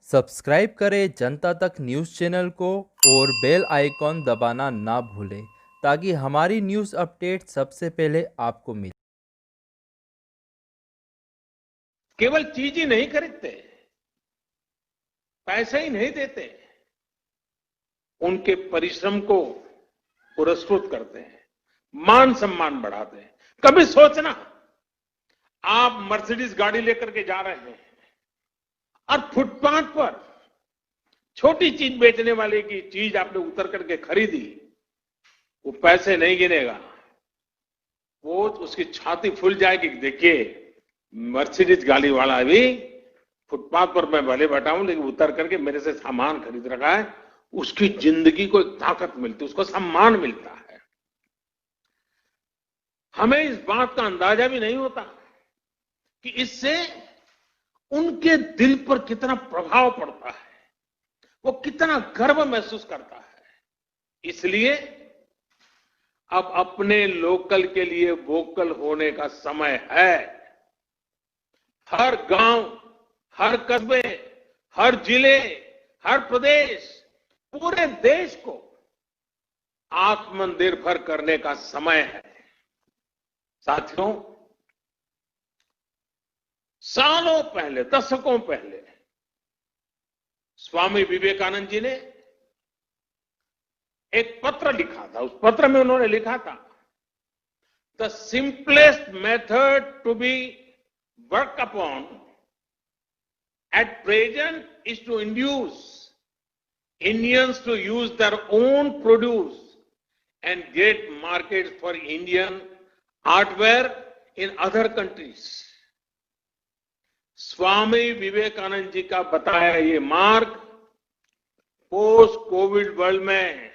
Subscribe करें जनता तक news channel को और बेल आइकॉन दबाना ना भूलें ताकि हमारी न्यूज़ अपडेट सबसे पहले आपको मिले। केवल चीज ही नहीं खरीदते, पैसे ही नहीं देते, उनके परिश्रम को पुरस्कृत करते हैं, मान सम्मान बढ़ाते हैं। कभी सोचना, आप मर्सिडीज गाड़ी लेकर के जा रहे हैं और फुटपाथ पर छोटी चीज बेचने वाले की चीज आपने उतर करके खरीदी, वो पैसे नहीं गिनेगा, वो उसकी छाती फूल जाएगी। देखिए, मर्सिडीज गाड़ी वाला भी फुटपाथ पर मैं भले बैठा हूं, लेकिन उतर करके मेरे से सामान खरीद रखा है, उसकी जिंदगी को एक ताकत मिलती है, उसको सम्मान मिलता है। हमें इस बात का अंदाजा भी नहीं होता कि इससे उनके दिल पर कितना प्रभाव पड़ता है, वो कितना गर्व महसूस करता है। इसलिए अब अपने लोकल के लिए वोकल होने का समय है। हर गांव, हर कस्बे, हर जिले, हर प्रदेश, पूरे देश को आत्मनिर्भर करने का समय है। साथियों, सालों पहले, दशकों पहले स्वामी विवेकानंद जी ने एक पत्र लिखा था। उस पत्र में उन्होंने लिखा था, the simplest method to be work upon at present is to induce Indians to use their own produce and get markets for Indian artware in other countries. Swami Vivekananda ji का बताया ये मार्ग पोस्ट कोविड वर्ल्ड में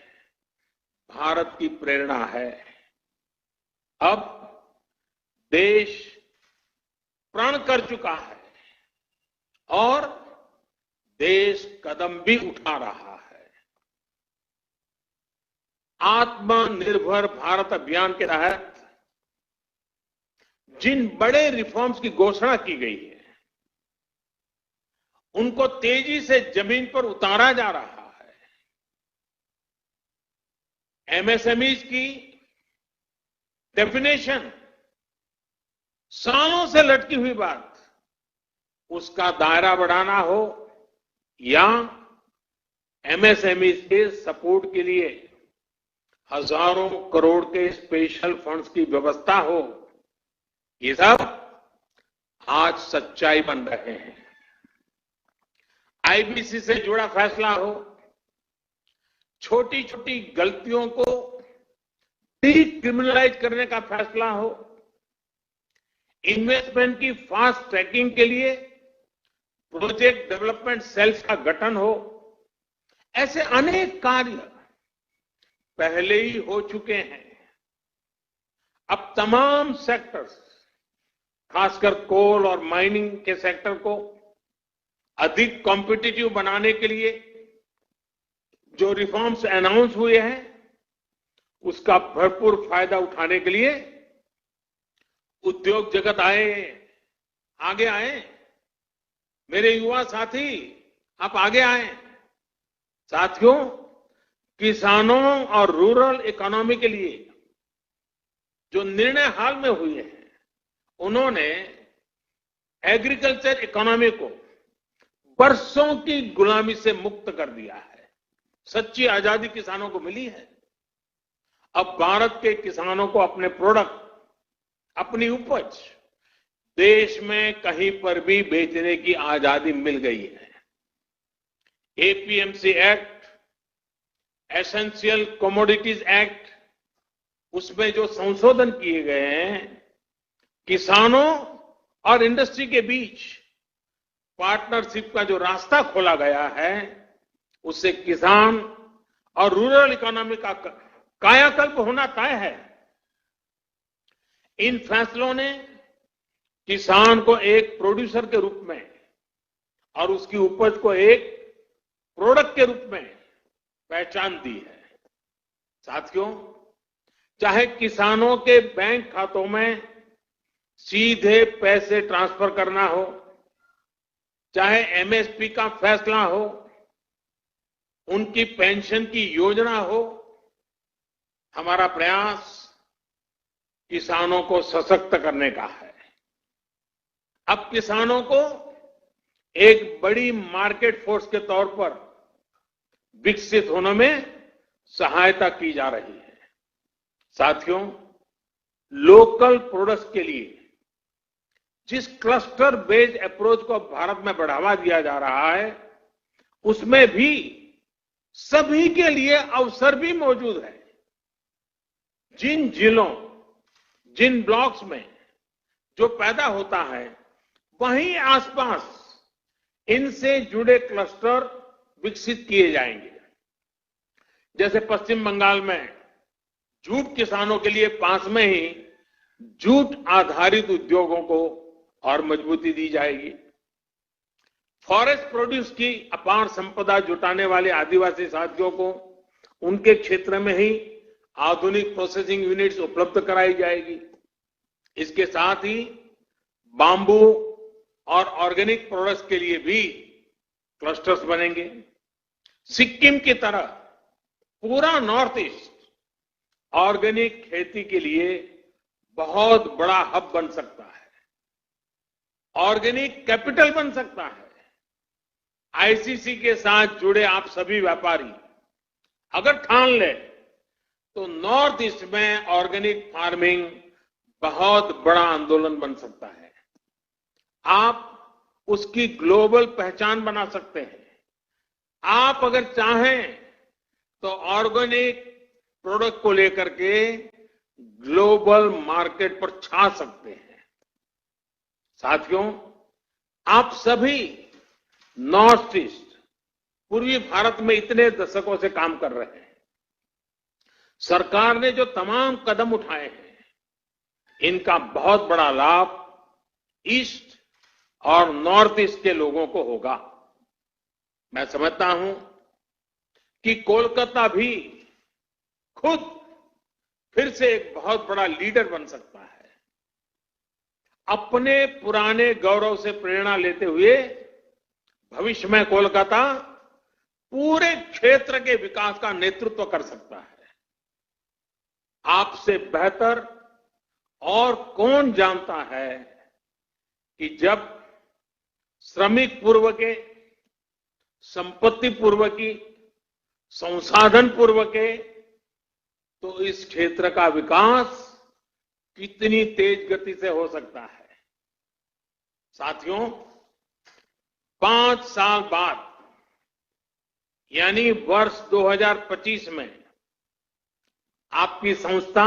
भारत की प्रेरणा है। अब देश प्रण कर चुका है और देश कदम भी उठा रहा है। आत्मनिर्भर भारत अभियान के तहत जिन बड़े रिफॉर्म्स की घोषणा की गई है, उनको तेजी से जमीन पर उतारा जा रहा है। एमएसएमईज की डेफिनेशन सालों से लटकी हुई बात, उसका दायरा बढ़ाना हो या एमएसएमई के सपोर्ट के लिए हजारों करोड़ के स्पेशल फंड्स की व्यवस्था हो, ये सब आज सच्चाई बन रहे हैं। आईबीसी से जुड़ा फैसला हो, छोटी छोटी गलतियों को डीक्रिमिनलाइज करने का फैसला हो, इन्वेस्टमेंट की फास्ट ट्रैकिंग के लिए प्रोजेक्ट डेवलपमेंट सेल्स का गठन हो, ऐसे अनेक कार्य पहले ही हो चुके हैं। अब तमाम सेक्टर्स, खासकर कोल और माइनिंग के सेक्टर को अधिक कॉम्पिटिटिव बनाने के लिए जो रिफॉर्म्स अनाउंस हुए हैं, उसका भरपूर फायदा उठाने के लिए उद्योग जगत आगे आए। मेरे युवा साथी, आप आगे आए। साथियों, किसानों और रूरल इकोनॉमी के लिए जो निर्णय हाल में हुए हैं, उन्होंने एग्रीकल्चर इकोनॉमी को बरसों की गुलामी से मुक्त कर दिया है। सच्ची आजादी किसानों को मिली है। अब भारत के किसानों को अपने प्रोडक्ट, अपनी उपज देश में कहीं पर भी बेचने की आजादी मिल गई है। APMC act, essential commodities act, उसमें जो संशोधन किए गए हैं, किसानों और इंडस्ट्री के बीच पार्टनरशिप का जो रास्ता खोला गया है, उससे किसान और रूरल इकोनॉमी का कायाकल्प होना तय है। इन फैसलों ने किसान को एक प्रोड्यूसर के रूप में और उसकी उपज को एक प्रोडक्ट के रूप में पहचान दी है। साथियों, चाहे किसानों के बैंक खातों में सीधे पैसे ट्रांसफर करना हो, चाहे एमएसपी का फैसला हो, उनकी पेंशन की योजना हो, हमारा प्रयास किसानों को सशक्त करने का है। अब किसानों को एक बड़ी मार्केट फोर्स के तौर पर विकसित होने में सहायता की जा रही है। साथियों, लोकल प्रोडक्ट्स के लिए जिस क्लस्टर बेस्ड अप्रोच को भारत में बढ़ावा दिया जा रहा है, उसमें भी सभी के लिए अवसर भी मौजूद है। जिन जिलों, जिन ब्लॉक्स में जो पैदा होता है, वहीं आसपास इनसे जुड़े क्लस्टर विकसित किए जाएंगे। जैसे पश्चिम बंगाल में जूट किसानों के लिए पास में ही जूट आधारित उद्योगों को और मजबूती दी जाएगी। फॉरेस्ट प्रोड्यूस की अपार संपदा जुटाने वाले आदिवासी साथियों को उनके क्षेत्र में ही आधुनिक प्रोसेसिंग यूनिट्स उपलब्ध कराई जाएगी। इसके साथ ही बांबू और ऑर्गेनिक प्रोडक्ट्स के लिए भी क्लस्टर्स बनेंगे। सिक्किम की तरह पूरा नॉर्थ ईस्ट ऑर्गेनिक खेती के लिए बहुत बड़ा हब बन सकता है, ऑर्गेनिक कैपिटल बन सकता है। आईसीसी के साथ जुड़े आप सभी व्यापारी अगर ठान ले तो नॉर्थ ईस्ट में ऑर्गेनिक फार्मिंग बहुत बड़ा आंदोलन बन सकता है। आप उसकी ग्लोबल पहचान बना सकते हैं। आप अगर चाहें तो ऑर्गेनिक प्रोडक्ट को लेकर के ग्लोबल मार्केट पर छा सकते हैं। साथियों, आप सभी नॉर्थ ईस्ट, पूर्वी भारत में इतने दशकों से काम कर रहे हैं। सरकार ने जो तमाम कदम उठाए हैं, इनका बहुत बड़ा लाभ ईस्ट और नॉर्थ ईस्ट के लोगों को होगा। मैं समझता हूं कि कोलकाता भी खुद फिर से एक बहुत बड़ा लीडर बन सकता है। अपने पुराने गौरव से प्रेरणा लेते हुए भविष्य में कोलकाता पूरे क्षेत्र के विकास का नेतृत्व कर सकता है। आपसे बेहतर और कौन जानता है कि जब श्रमिक पूर्व के, संपत्ति पूर्व की, संसाधन पूर्व के, तो इस क्षेत्र का विकास कितनी तेज गति से हो सकता है। साथियों, 5 साल बाद यानी वर्ष 2025 में आपकी संस्था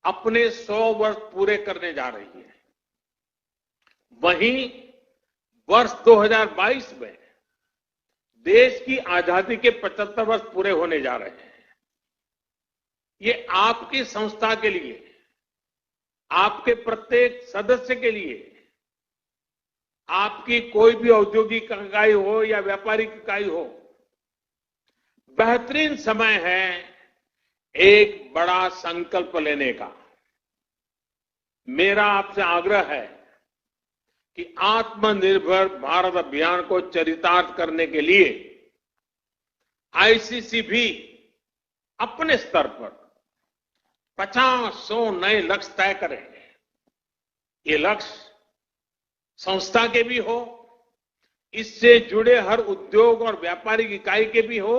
अपने 100 वर्ष पूरे करने जा रही है। वहीं वर्ष 2022 में देश की आजादी के 75 वर्ष पूरे होने जा रहे हैं। ये आपकी संस्था के लिए, आपके प्रत्येक सदस्य के लिए, आपकी कोई भी औद्योगिक इकाई हो या व्यापारिक इकाई हो, बेहतरीन समय है एक बड़ा संकल्प लेने का। मेरा आपसे आग्रह है कि आत्मनिर्भर भारत अभियान को चरितार्थ करने के लिए आईसीसी भी अपने स्तर पर 50-100 नए लक्ष्य तय करेंगे। ये लक्ष्य संस्था के भी हो, इससे जुड़े हर उद्योग और व्यापारिक इकाई के भी हो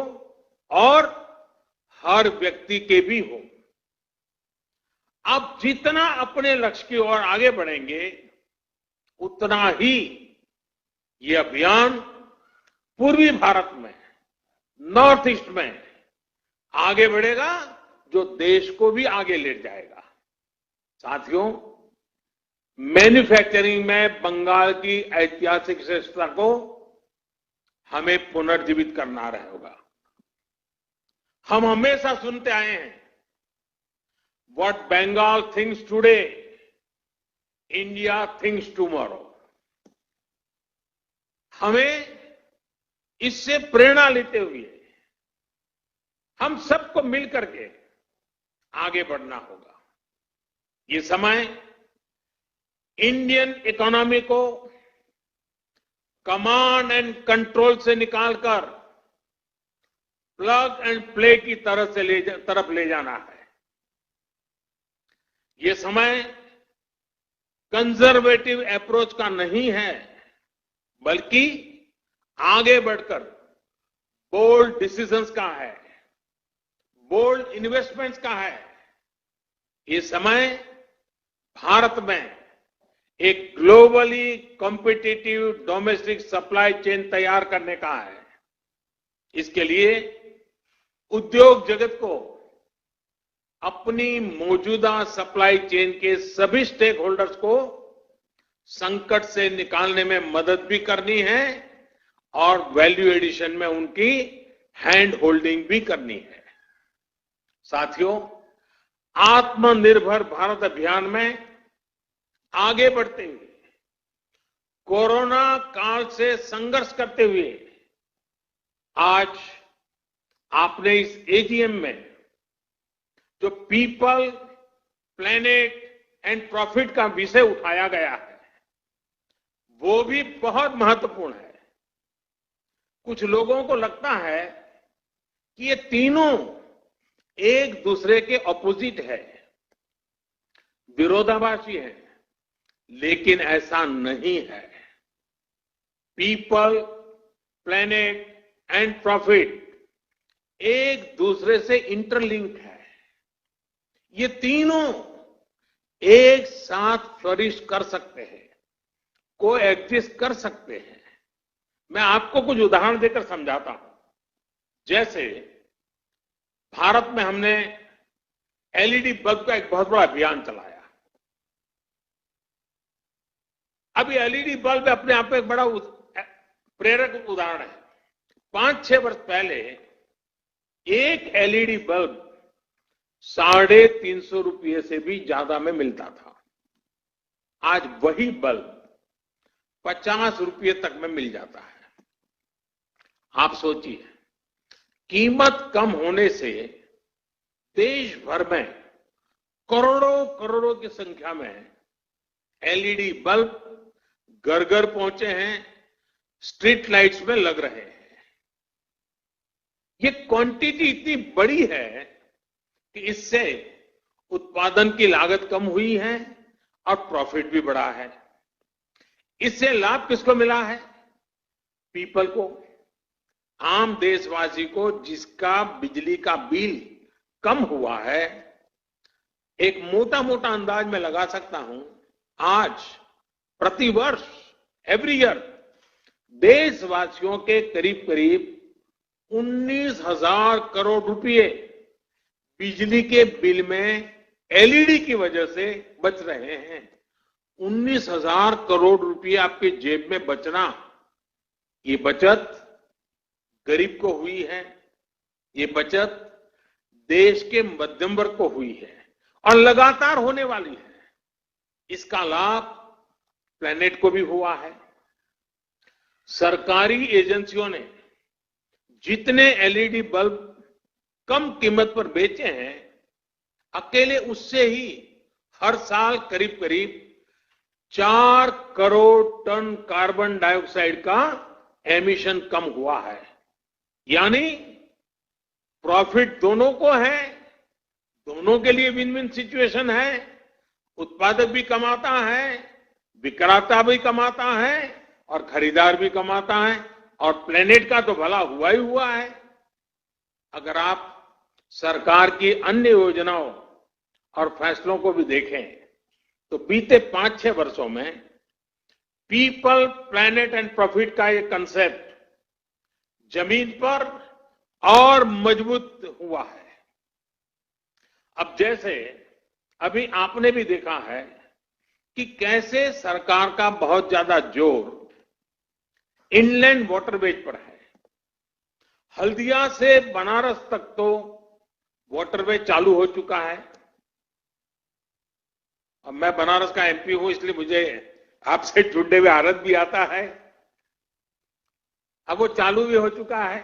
और हर व्यक्ति के भी हो। आप जितना अपने लक्ष्य की ओर आगे बढ़ेंगे, उतना ही ये अभियान पूर्वी भारत में, नॉर्थ ईस्ट में आगे बढ़ेगा, जो देश को भी आगे ले जाएगा। साथियों, मैन्युफैक्चरिंग में बंगाल की ऐतिहासिक श्रेष्ठता को हमें पुनर्जीवित करना होगा। हम हमेशा सुनते आए हैं, what Bengal thinks today, India thinks tomorrow. हमें इससे प्रेरणा लेते हुए हम सबको मिलकर के आगे बढ़ना होगा। ये समय इंडियन इकोनॉमी को कमांड एंड कंट्रोल से निकालकर प्लग एंड प्ले की तरफ ले जाना है। ये समय कंजर्वेटिव अप्रोच का नहीं है, बल्कि आगे बढ़कर बोल्ड डिसीजंस का है, बोल्ड इन्वेस्टमेंट्स का है। ये समय भारत में एक globally competitive domestic supply chain तैयार करने का है। इसके लिए उद्योग जगत को अपनी मौजूदा सप्लाई चेन के सभी स्टेक होल्डर्स को संकट से निकालने में मदद भी करनी है और वैल्यू एडिशन में उनकी हैंड होल्डिंग भी करनी है। साथियों, आत्मनिर्भर भारत अभियान में आगे बढ़ते हुए, कोरोना काल से संघर्ष करते हुए, आज आपने इस एजीएम में जो पीपल, प्लेनेट एंड प्रॉफिट का विषय उठाया गया है, वो भी बहुत महत्वपूर्ण है। कुछ लोगों को लगता है कि ये तीनों एक दूसरे के ऑपोजिट है, विरोधाभासी है, लेकिन ऐसा नहीं है। पीपल, प्लेनेट एंड प्रॉफिट एक दूसरे से इंटरलिंक है। ये तीनों एक साथ फ्लरिश कर सकते हैं, को एग्जिस्ट कर सकते हैं। मैं आपको कुछ उदाहरण देकर समझाता हूं। जैसे भारत में हमने एलईडी बल्ब का एक बहुत बड़ा अभियान चलाया। अब ये एलईडी बल्ब अपने आप में एक बड़ा प्रेरक उदाहरण है। 5-6 वर्ष पहले एक एलईडी बल्ब 350 रुपये से भी ज्यादा में मिलता था। आज वही बल्ब 50 रुपये तक में मिल जाता है। आप सोचिए, कीमत कम होने से देश भर में करोड़ों करोड़ों की संख्या में एलईडी बल्ब घर घर पहुंचे हैं, स्ट्रीट लाइट्स में लग रहे हैं। ये क्वांटिटी इतनी बड़ी है कि इससे उत्पादन की लागत कम हुई है और प्रॉफिट भी बढ़ा है। इससे लाभ किसको मिला है? पीपल को, आम देशवासी को, जिसका बिजली का बिल कम हुआ है। एक मोटा मोटा अंदाज में लगा सकता हूं, आज प्रतिवर्ष एवरी ईयर देशवासियों के करीब करीब 19,000 करोड़ रुपए बिजली के बिल में एलईडी की वजह से बच रहे हैं। 19,000 करोड़ रुपए आपके जेब में बचना, ये बचत गरीब को हुई है, ये बचत देश के मध्यम वर्ग को हुई है और लगातार होने वाली है। इसका लाभ प्लेनेट को भी हुआ है। सरकारी एजेंसियों ने जितने एलईडी बल्ब कम कीमत पर बेचे हैं, अकेले उससे ही हर साल करीब करीब 4 करोड़ टन कार्बन डाइऑक्साइड का एमिशन कम हुआ है। यानी प्रॉफिट दोनों को है, दोनों के लिए विन विन सिचुएशन है। उत्पादक भी कमाता है, विक्रेता भी कमाता है और खरीदार भी कमाता है, और प्लेनेट का तो भला हुआ ही हुआ है। अगर आप सरकार की अन्य योजनाओं और फैसलों को भी देखें तो बीते 5-6 वर्षों में पीपल, प्लेनेट एंड प्रॉफिट का ये कंसेप्ट जमीन पर और मजबूत हुआ है। अब जैसे अभी आपने भी देखा है कि कैसे सरकार का बहुत ज्यादा जोर इनलैंड वाटरवेज पर है। हल्दिया से बनारस तक तो वाटरवे चालू हो चुका है। अब मैं बनारस का एमपी हूं, इसलिए मुझे आपसे जुड़ने में आनंद भी आता है। अब वो चालू भी हो चुका है।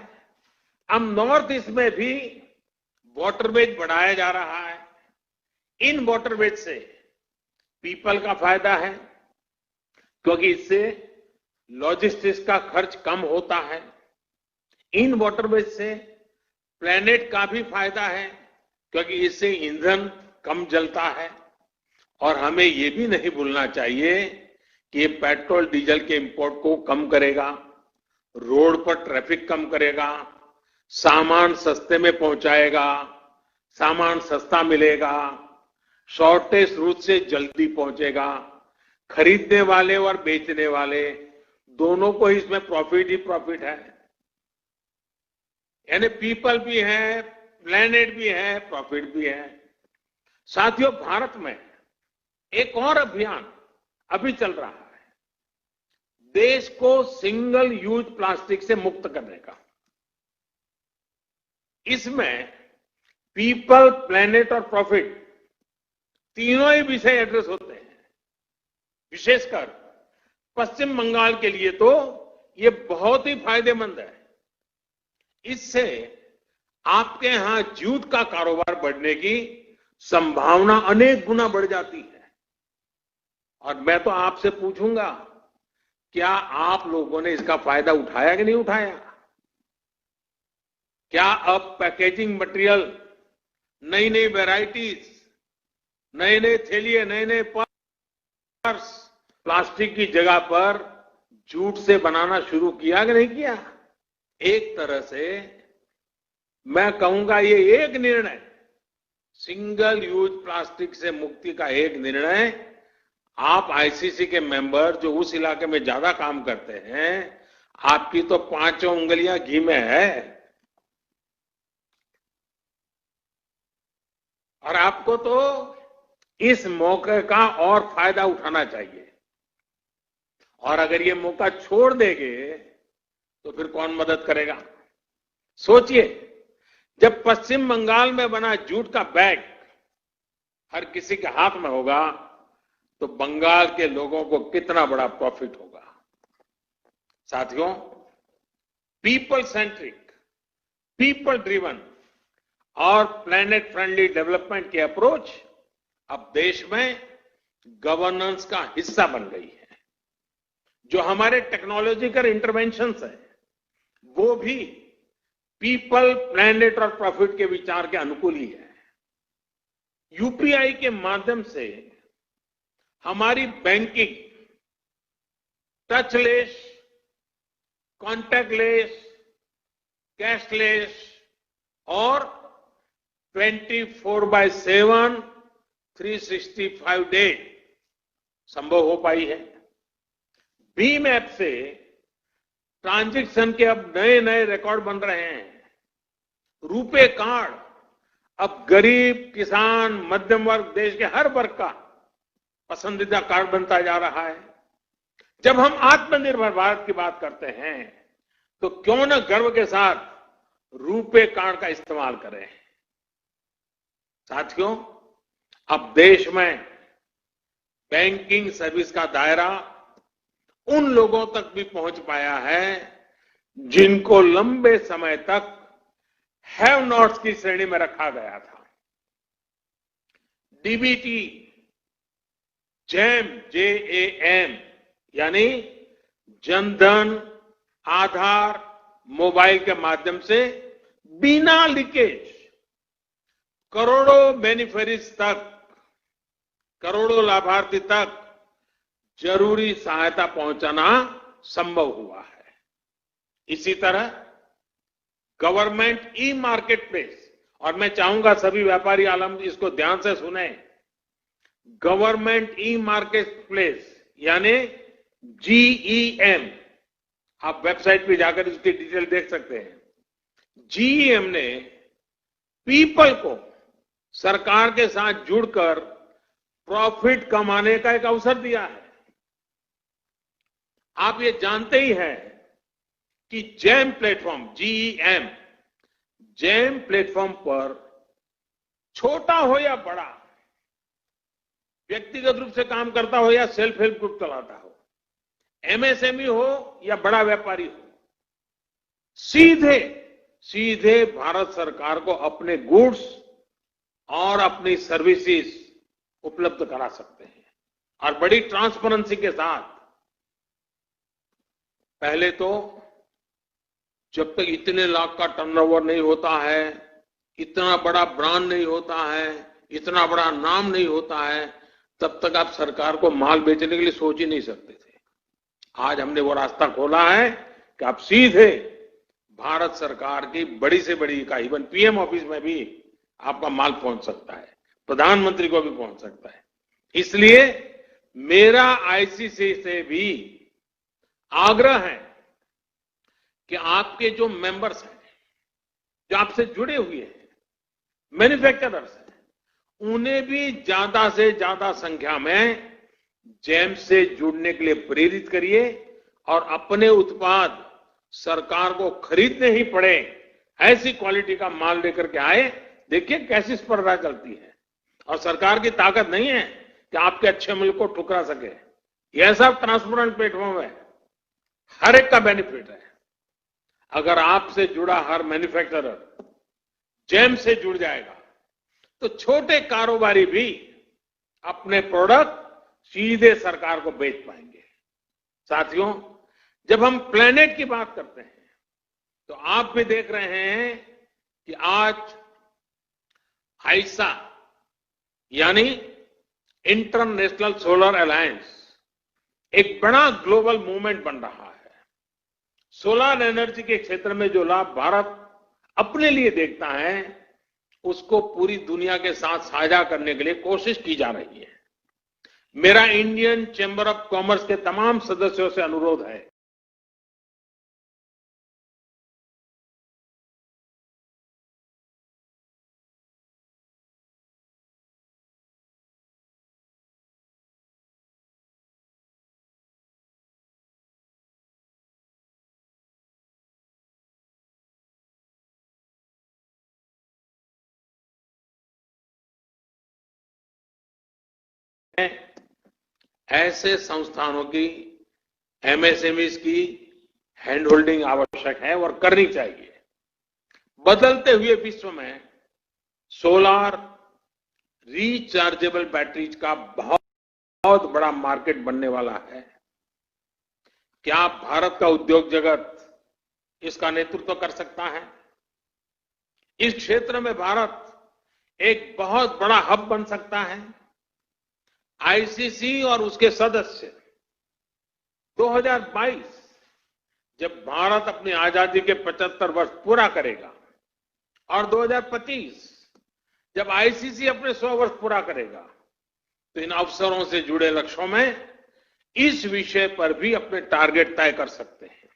अब नॉर्थ ईस्ट में भी वाटरवेज बढ़ाया जा रहा है। इन वाटरवेज से पीपल का फायदा है, क्योंकि इससे लॉजिस्टिक्स का खर्च कम होता है। इन वाटरवेज से प्लेनेट का भी फायदा है, क्योंकि इससे ईंधन कम जलता है। और हमें ये भी नहीं भूलना चाहिए कि ये पेट्रोल डीजल के इंपोर्ट को कम करेगा, रोड पर ट्रैफिक कम करेगा, सामान सस्ते में पहुंचाएगा, सामान सस्ता मिलेगा, शॉर्टेज रूट से जल्दी पहुंचेगा। खरीदने वाले और बेचने वाले दोनों को इसमें प्रॉफिट ही प्रॉफिट है। यानी पीपल भी है, प्लेनेट भी है, प्रॉफिट भी है। साथियों, भारत में एक और अभियान अभी चल रहा है, देश को सिंगल यूज प्लास्टिक से मुक्त करने का। इसमें पीपल, प्लेनेट और प्रॉफिट तीनों ही विषय एड्रेस होते हैं। विशेषकर पश्चिम बंगाल के लिए तो ये बहुत ही फायदेमंद है। इससे आपके यहां जूट का कारोबार बढ़ने की संभावना अनेक गुना बढ़ जाती है। और मैं तो आपसे पूछूंगा, क्या आप लोगों ने इसका फायदा उठाया कि नहीं उठाया? क्या अब पैकेजिंग मटेरियल, नई नई वैरायटीज, नए नए थैलिए, नए नए पर्स प्लास्टिक की जगह पर जूट से बनाना शुरू किया कि नहीं किया? एक तरह से मैं कहूंगा ये एक निर्णय, सिंगल यूज प्लास्टिक से मुक्ति का एक निर्णय, आप आईसीसी के मेंबर जो उस इलाके में ज्यादा काम करते हैं, आपकी तो पांचों उंगलियां घी में है। और आपको तो इस मौके का और फायदा उठाना चाहिए। और अगर ये मौका छोड़ देंगे तो फिर कौन मदद करेगा? सोचिए, जब पश्चिम बंगाल में बना जूट का बैग हर किसी के हाथ में होगा तो बंगाल के लोगों को कितना बड़ा प्रॉफिट होगा। साथियों, पीपल सेंट्रिक, पीपल ड्रिवन और प्लेनेट फ्रेंडली डेवलपमेंट की अप्रोच अब देश में गवर्नेंस का हिस्सा बन गई है। जो हमारे टेक्नोलॉजिकल इंटरवेंशंस है वो भी पीपल, प्लेनेट और प्रॉफिट के विचार के अनुकूल ही है। यूपीआई के माध्यम से हमारी बैंकिंग टचलेस, कॉन्टैक्टलेस, कैशलेस और 24/7 365 डे संभव हो पाई है। भीम ऐप से ट्रांजैक्शन के अब नए नए रिकॉर्ड बन रहे हैं। रुपे कार्ड अब गरीब, किसान, मध्यम वर्ग, देश के हर वर्ग का पसंदीदा कार्ड बनता जा रहा है। जब हम आत्मनिर्भर भारत की बात करते हैं तो क्यों न गर्व के साथ रुपे कार्ड का इस्तेमाल करें। साथियों, अब देश में बैंकिंग सर्विस का दायरा उन लोगों तक भी पहुंच पाया है जिनको लंबे समय तक हैव नॉट्स की श्रेणी में रखा गया था। डीबीटी, जैम, JAM यानी जनधन, आधार, मोबाइल के माध्यम से बिना लीकेज करोड़ों बेनिफिशियरीज तक, करोड़ों लाभार्थी तक जरूरी सहायता पहुंचाना संभव हुआ है। इसी तरह गवर्नमेंट ई मार्केट प्लेस, और मैं चाहूंगा सभी व्यापारी आलम इसको ध्यान से सुने, गवर्नमेंट ई मार्केट प्लेस यानी GEM, आप वेबसाइट पे जाकर इसकी डिटेल देख सकते हैं। GEM ने पीपल को सरकार के साथ जुड़कर प्रॉफिट कमाने का एक अवसर दिया है। आप ये जानते ही हैं कि jam platform, GEM, jam platform पर छोटा हो या बड़ा, व्यक्तिगत रूप से काम करता हो या सेल्फ हेल्प ग्रुप चलाता हो, MSME हो या बड़ा व्यापारी हो, सीधे सीधे भारत सरकार को अपने गुड्स और अपनी सर्विसेज उपलब्ध करा सकते हैं। और बड़ी ट्रांसपेरेंसी के साथ पहले तो जब तक इतने लाख का टर्नओवर नहीं होता है, इतना बड़ा ब्रांड नहीं होता है, इतना बड़ा नाम नहीं होता है, तब तक आप सरकार को माल बेचने के लिए सोच ही नहीं सकते थे। आज हमने वो रास्ता खोला है कि आप सीधे भारत सरकार की बड़ी से बड़ी इकाई, इवन पीएम ऑफिस में भी आपका माल पहुंच सकता है, प्रधानमंत्री को भी पहुंच सकता है। इसलिए मेरा आईसीसी से भी आग्रह है कि आपके जो मेंबर्स हैं, जो आपसे जुड़े हुए हैं, मैन्युफैक्चरर्स हैं, उन्हें भी ज्यादा से ज्यादा संख्या में जेम्स से जुड़ने के लिए प्रेरित करिए और अपने उत्पाद सरकार को खरीदने ही पड़े ऐसी क्वालिटी का माल लेकर के आए। देखिए कैसी स्पर्धा चलती है, और सरकार की ताकत नहीं है कि आपके अच्छे माल को ठुकरा सके। यह सब ट्रांसपेरेंट प्लेटफॉर्म है, हर एक का बेनिफिट है। अगर आपसे जुड़ा हर मैन्युफैक्चरर जेम्स से जुड़ जाएगा तो छोटे कारोबारी भी अपने प्रोडक्ट सीधे सरकार को बेच पाएंगे। साथियों, जब हम प्लेनेट की बात करते हैं तो आप भी देख रहे हैं कि आज आईसा यानी इंटरनेशनल सोलर अलायंस एक बड़ा ग्लोबल मूवमेंट बन रहा है। सोलर एनर्जी के क्षेत्र में जो लाभ भारत अपने लिए देखता है, उसको पूरी दुनिया के साथ साझा करने के लिए कोशिश की जा रही है। मेरा इंडियन चैम्बर ऑफ कॉमर्स के तमाम सदस्यों से अनुरोध है ऐसे संस्थानों की, एमएसएमई की हैंड होल्डिंग आवश्यक है और करनी चाहिए। बदलते हुए विश्व में सोलर रिचार्जेबल बैटरीज का बहुत बड़ा मार्केट बनने वाला है। क्या भारत का उद्योग जगत इसका नेतृत्व कर सकता है? इस क्षेत्र में भारत एक बहुत बड़ा हब बन सकता है। आईसीसी और उसके सदस्य 2022 जब भारत अपनी आजादी के 75 वर्ष पूरा करेगा और 2025 जब आईसीसी अपने 100 वर्ष पूरा करेगा, तो इन अवसरों से जुड़े लक्ष्यों में इस विषय पर भी अपने टारगेट तय कर सकते हैं।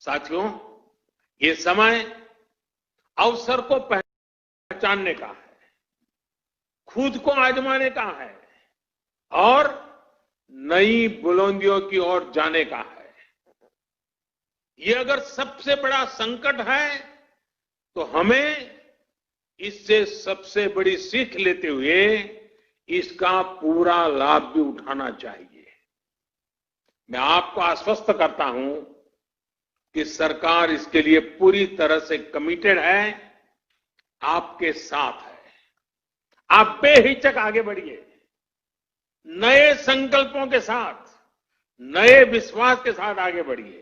साथियों, ये समय अवसर को पहचानने का है, खुद को आजमाने का है और नई बुलंदियों की ओर जाने का है। ये अगर सबसे बड़ा संकट है तो हमें इससे सबसे बड़ी सीख लेते हुए इसका पूरा लाभ भी उठाना चाहिए। मैं आपको आश्वस्त करता हूं कि सरकार इसके लिए पूरी तरह से कमिटेड है, आपके साथ है। आप बेहिचक आगे बढ़िए, नए संकल्पों के साथ, नए विश्वास के साथ आगे बढ़िए।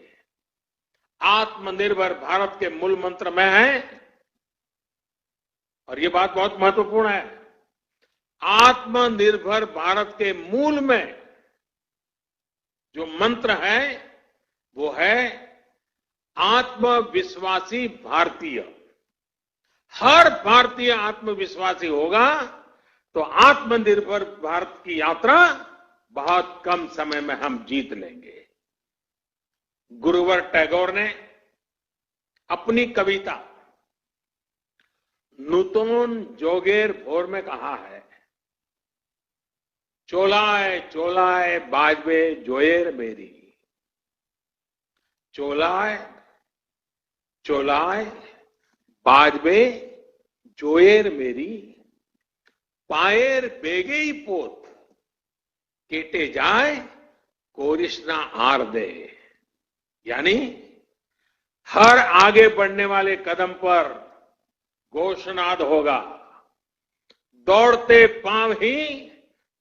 आत्मनिर्भर भारत के मूल मंत्र में है, और ये बात बहुत महत्वपूर्ण है, आत्मनिर्भर भारत के मूल में जो मंत्र है वो है आत्मविश्वासी भारतीय। हर भारतीय आत्मविश्वासी होगा तो आत्मनिर्भर भारत की यात्रा बहुत कम समय में हम जीत लेंगे। गुरुवर टैगोर ने अपनी कविता नूतन जोगेर भोर में कहा है, चोलाए चोलाए बाजबे जोएर मेरी, चोलाए चोलाए बाजबे जोएर मेरी, पाएर बेगे ही पोत केटे जाए कोरिश्ना आर दे। यानी हर आगे बढ़ने वाले कदम पर घोषणाद होगा, दौड़ते पांव ही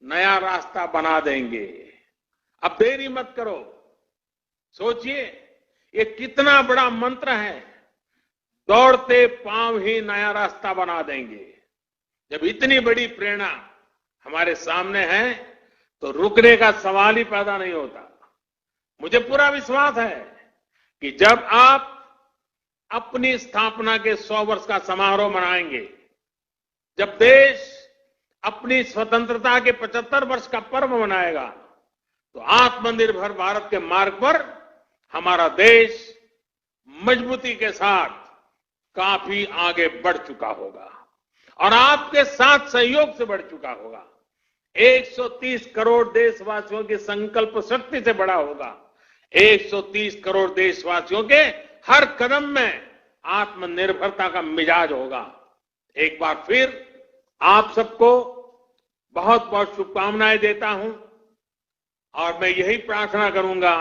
नया रास्ता बना देंगे। अब देरी मत करो, सोचिए ये कितना बड़ा मंत्र है, दौड़ते पांव ही नया रास्ता बना देंगे। जब इतनी बड़ी प्रेरणा हमारे सामने है तो रुकने का सवाल ही पैदा नहीं होता। मुझे पूरा विश्वास है कि जब आप अपनी स्थापना के 100 वर्ष का समारोह मनाएंगे, जब देश अपनी स्वतंत्रता के 75 वर्ष का पर्व मनाएगा, तो आत्मनिर्भर भारत के मार्ग पर हमारा देश मजबूती के साथ काफी आगे बढ़ चुका होगा और आपके साथ सहयोग से बढ़ चुका होगा। 130 करोड़ देशवासियों की संकल्प शक्ति से बड़ा होगा। 130 करोड़ देशवासियों के हर कदम में आत्मनिर्भरता का मिजाज होगा। एक बार फिर आप सबको बहुत बहुत शुभकामनाएं देता हूं और मैं यही प्रार्थना करूंगा,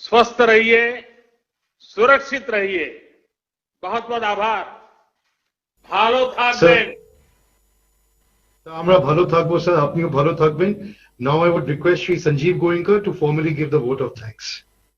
स्वस्थ रहिए, सुरक्षित रहिए। बहुत बहुत आभार। ভালো থাকবেন। আমরা ভালো থাকবো স্যার, আপনিও ভালো থাকবেন। Now I would request Shri Sanjeev Goenka to formally give the vote of thanks.